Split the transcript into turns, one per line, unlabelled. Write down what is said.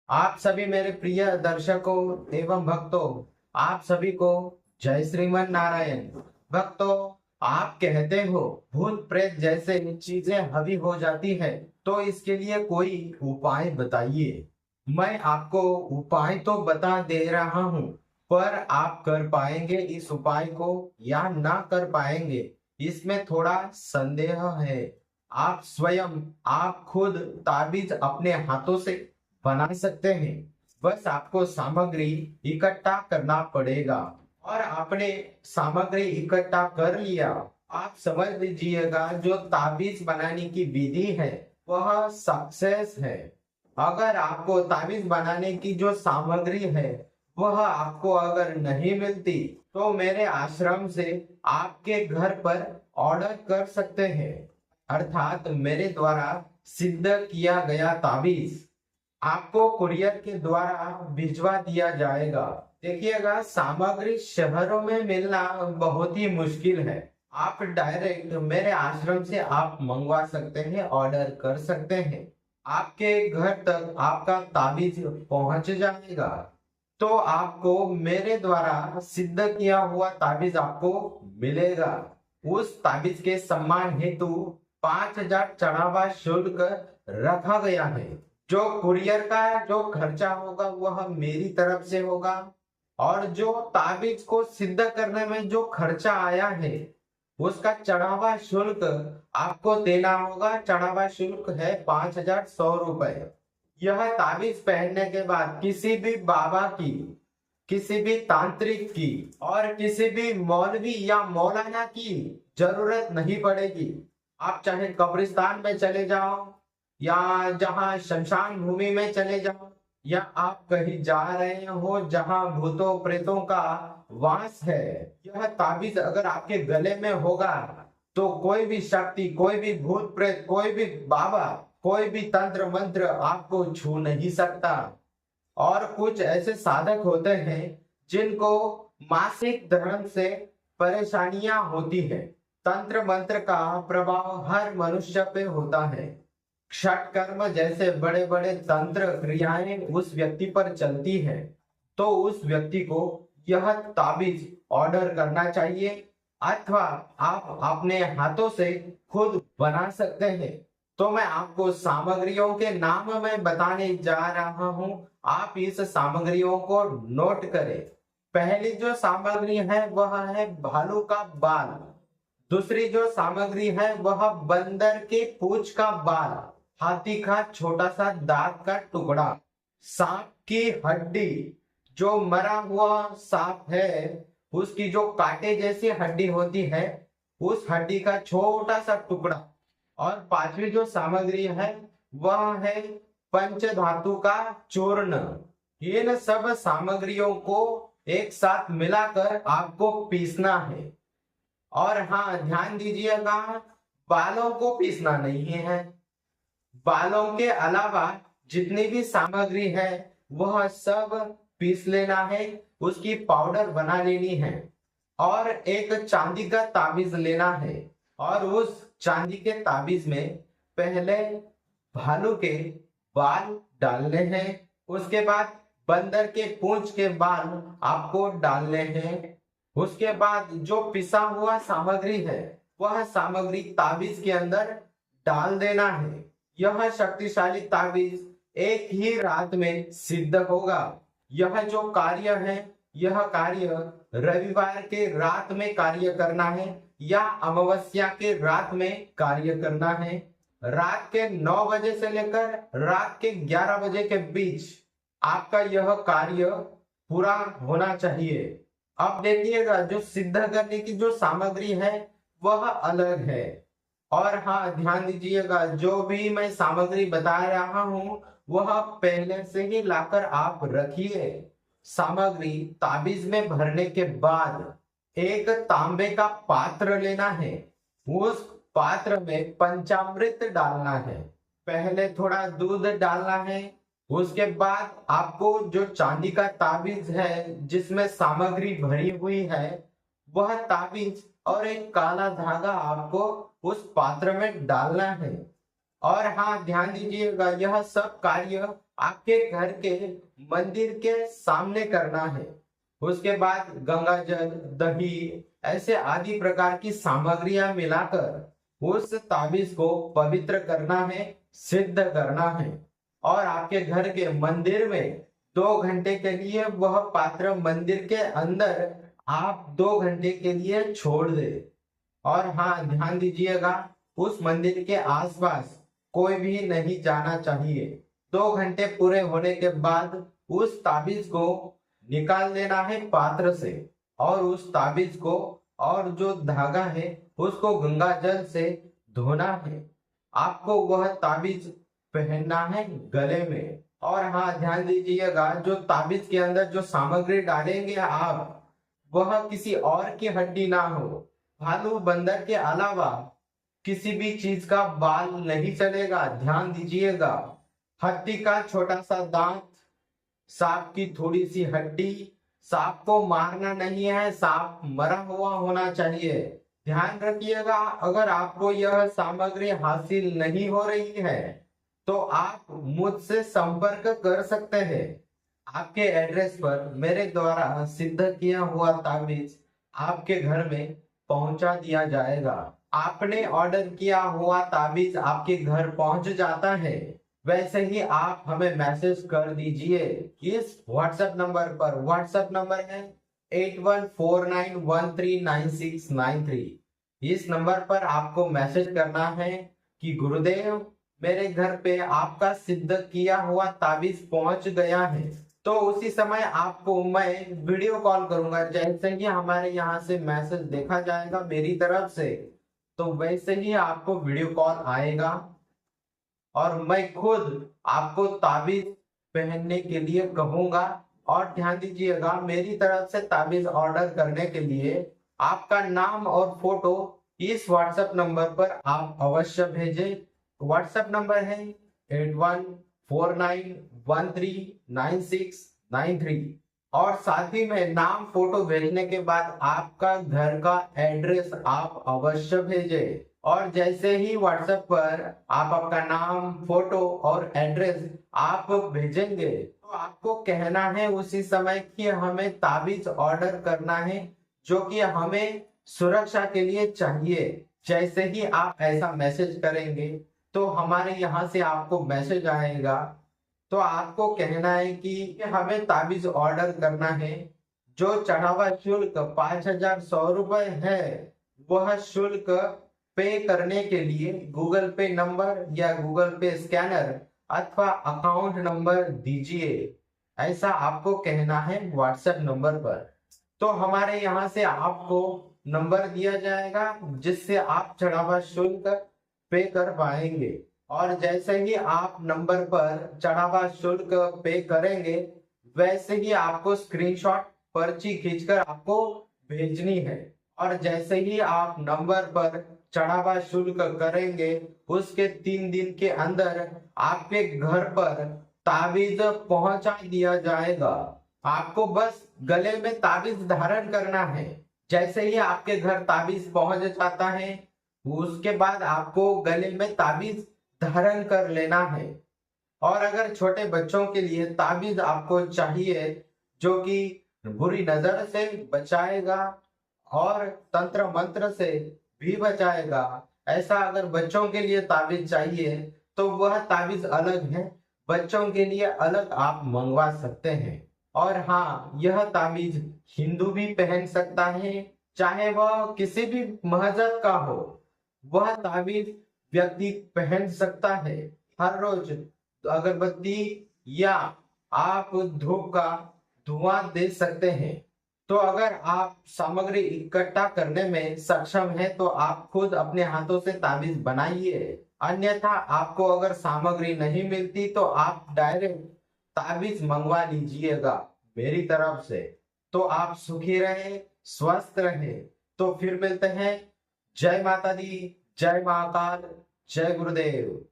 आप सभी मेरे प्रिय दर्शकों एवं भक्तों, आप सभी को जय श्रीमन नारायण। भक्तों, आप कहते हो भूत प्रेत जैसे चीजें हावी हो जाती है, तो इसके लिए कोई उपाय बताइए। मैं आपको उपाय तो बता दे रहा हूँ, पर आप कर पाएंगे इस उपाय को या ना कर पाएंगे, इसमें थोड़ा संदेह है। आप स्वयं, आप खुद ताबीज अपने हाथों से बना सकते हैं। बस आपको सामग्री इकट्ठा करना पड़ेगा, और आपने सामग्री इकट्ठा कर लिया, आप समझ लीजिएगा जो ताबीज बनाने की विधि है वह सक्सेस है। अगर आपको ताबीज बनाने की जो सामग्री है वह आपको अगर नहीं मिलती, तो मेरे आश्रम से आपके घर पर ऑर्डर कर सकते हैं, अर्थात मेरे द्वारा सिद्ध किया गया ताबीज आपको कुरियर के द्वारा भिजवा दिया जाएगा। देखिएगा, सामग्री शहरों में मिलना बहुत ही मुश्किल है। आप डायरेक्ट मेरे आश्रम से आप मंगवा सकते हैं, ऑर्डर कर सकते हैं, आपके घर तक आपका ताबीज पहुंच जाएगा। तो आपको मेरे द्वारा सिद्ध किया हुआ ताबीज आपको मिलेगा। उस ताबीज के सम्मान हेतु 5,000 चढ़ावा शुल्क रखा गया है। जो कुरियर का जो खर्चा होगा वह मेरी तरफ से होगा, और जो ताबीज को सिद्ध करने में जो खर्चा आया है उसका चढ़ावा शुल्क आपको देना होगा। चढ़ावा शुल्क है 5,100 रुपए। यह ताबीज पहनने के बाद किसी भी बाबा की, किसी भी तांत्रिक की और किसी भी मौलवी या मौलाना की जरूरत नहीं पड़ेगी। आप चाहे कब्रिस्तान में चले जाओ, या जहां शमशान भूमि में चले जाओ, या आप कहीं जा रहे हो जहां भूतों प्रेतों का वास है, यह ताबीज अगर आपके गले में होगा तो कोई भी शक्ति, कोई भी भूत प्रेत, कोई भी बाबा, कोई भी तंत्र मंत्र आपको छू नहीं सकता। और कुछ ऐसे साधक होते हैं जिनको मासिक धर्म से परेशानियां होती है। तंत्र मंत्र का प्रभाव हर मनुष्य पे होता है। क्षट कर्म जैसे बड़े बड़े तंत्र क्रियाएं उस व्यक्ति पर चलती है, तो उस व्यक्ति को यह ताबीज ऑर्डर करना चाहिए, अथवा आप अपने हाथों से खुद बना सकते हैं। तो मैं आपको सामग्रियों के नाम में बताने जा रहा हूं, आप इस सामग्रियों को नोट करें। पहली जो सामग्री है वह है भालू का बाल। दूसरी जो सामग्री है वह बंदर के पूंछ का बाल, हाथी का छोटा सा दांत का टुकड़ा, सांप की हड्डी, जो मरा हुआ सांप है उसकी जो कांटे जैसी हड्डी होती है उस हड्डी का छोटा सा टुकड़ा। और पांचवी जो सामग्री है वह है पंच धातु का चूर्ण। इन सब सामग्रियों को एक साथ मिलाकर आपको पीसना है। और हाँ, ध्यान दीजिएगा, बालों को पीसना नहीं है। बालों के अलावा जितनी भी सामग्री है वह सब पीस लेना है, उसकी पाउडर बना लेनी है। और एक चांदी का ताबीज लेना है, और उस चांदी के ताबीज में पहले भालू के बाल डालने हैं, उसके बाद बंदर के पूंछ के बाल आपको डालने हैं। उसके बाद जो पिसा हुआ सामग्री है वह सामग्री ताबीज के अंदर डाल देना है। यह शक्तिशाली ताबीज एक ही रात में सिद्ध होगा। यह जो कार्य है, यह कार्य रविवार के रात में कार्य करना है या अमावस्या के रात में कार्य करना है। रात के 9 बजे से लेकर रात के 11 बजे के बीच आपका यह कार्य पूरा होना चाहिए। अब देखिएगा, जो सिद्ध करने की जो सामग्री है वह अलग है। और हाँ, ध्यान दीजिएगा, जो भी मैं सामग्री बता रहा हूँ वह पहले से ही लाकर आप रखिए। सामग्री ताबीज में भरने के बाद एक तांबे का पात्र लेना है, उस पात्र में पंचामृत डालना है। पहले थोड़ा दूध डालना है, उसके बाद आपको जो चांदी का ताबीज है जिसमें सामग्री भरी हुई है वह ताबीज और एक काला धागा आपको उस पात्र में डालना है। और हाँ, ध्यान दीजिएगा, यह सब कार्य आपके घर के मंदिर के सामने करना है। उसके बाद गंगा जल, दही, ऐसे आदि प्रकार की सामग्रियां मिलाकर उस ताबीज को पवित्र करना है, सिद्ध करना है। और आपके घर के मंदिर में 2 घंटे के लिए वह पात्र मंदिर के अंदर आप 2 घंटे के लिए छोड़ दे। और हाँ, ध्यान दीजिएगा, उस मंदिर के आसपास कोई भी नहीं जाना चाहिए। 2 घंटे पूरे होने के बाद उस ताबीज को निकाल देना है पात्र से, और उस ताबीज को और जो धागा है उसको गंगा जल से धोना है। आपको वह ताबीज पहनना है गले में। और हाँ, ध्यान दीजिएगा, जो ताबीज के अंदर जो सामग्री डालेंगे आप, वह किसी और की हड्डी ना हो। भालू बंदर के अलावा किसी भी चीज का बाल नहीं चलेगा, ध्यान दीजिएगा। हाथी का छोटा सा दांत, सांप की थोड़ी सी हड्डी, सांप को मारना नहीं है, सांप मरा हुआ होना चाहिए। ध्यान रखिएगा, अगर आपको यह सामग्री हासिल नहीं हो रही है तो आप मुझसे संपर्क कर सकते हैं। आपके एड्रेस पर मेरे द्वारा सिद्ध किया हुआ ताबीज आपके घर में पहुंचा दिया जाएगा। आपने ऑर्डर किया हुआ ताबीज आपके घर पहुंच जाता है, वैसे ही आप हमें मैसेज कर दीजिए इस व्हाट्सएप नंबर पर। व्हाट्सएप नंबर है 8149139693। इस नंबर पर आपको मैसेज करना है कि गुरुदेव, मेरे घर पे आपका सिद्ध किया हुआ ताबीज पहुंच गया है। तो उसी समय आपको मैं वीडियो कॉल करूंगा। जैसे ही हमारे यहाँ से मैसेज देखा जाएगा मेरी तरफ से, तो वैसे ही आपको वीडियो कॉल आएगा और मैं खुद आपको ताबीज पहनने के लिए कहूंगा। और ध्यान दीजिएगा, मेरी तरफ से ताबीज ऑर्डर करने के लिए आपका नाम और फोटो इस व्हाट्सएप नंबर पर आप अवश्य भेजें। व्हाट्सएप नंबर है 8149139693। और साथ ही में नाम फोटो भेजने के बाद आपका घर का एड्रेस आप अवश्य भेजें। और जैसे ही व्हाट्सएप पर आप अपना नाम, फोटो और एड्रेस आप भेजेंगे, तो आपको कहना है उसी समय कि हमें ताबीज ऑर्डर करना है, जो कि हमें सुरक्षा के लिए चाहिए। जैसे ही आप ऐसा मैसेज करेंगे तो हमारे यहाँ से आपको मैसेज आएगा। तो आपको कहना है कि हमें ताबीज ऑर्डर करना है। जो चढ़ावा शुल्क 5100 रुपए है, वह शुल्क पे करने के लिए गूगल पे नंबर या गूगल पे स्कैनर अथवा अकाउंट नंबर दीजिए, ऐसा आपको कहना है व्हाट्सएप नंबर पर। तो हमारे यहाँ से आपको नंबर दिया जाएगा जिससे आप चढ़ावा शुल्क पे कर पाएंगे। और जैसे ही आप नंबर पर चढ़ावा शुल्क पे करेंगे, वैसे ही आपको स्क्रीनशॉट पर्ची खींचकर आपको भेजनी है। और जैसे ही आप नंबर पर चढ़ावा शुल्क करेंगे, उसके 3 दिन के अंदर आपके घर पर ताबीज पहुंचा दिया जाएगा। आपको बस गले में ताबीज धारण करना है। जैसे ही आपके घर ताबीज पहुंच जाता है, उसके बाद आपको गले में ताबीज धारण कर लेना है। और अगर छोटे बच्चों के लिए ताबीज आपको चाहिए जो कि बुरी नजर से बचाएगा और तंत्र मंत्र से भी बचाएगा, ऐसा अगर बच्चों के लिए ताबीज चाहिए तो वह ताबीज अलग है, बच्चों के लिए अलग आप मंगवा सकते हैं। और हाँ, यह ताबीज हिंदू भी पहन सकता है, चाहे वह किसी भी मजहब का हो, वह ताबीज व्यक्ति पहन सकता है। हर रोज अगरबत्ती या आप धूप का धुआं दे सकते हैं। तो अगर आप सामग्री इकट्ठा करने में सक्षम है तो आप खुद अपने हाथों से ताबीज बनाइए। अन्यथा आपको अगर सामग्री नहीं मिलती तो आप डायरेक्ट ताबीज मंगवा लीजिएगा मेरी तरफ से। तो आप सुखी रहे, स्वस्थ रहे। तो फिर मिलते हैं। जय माता दी, जय महाकाल, जय गुरुदेव।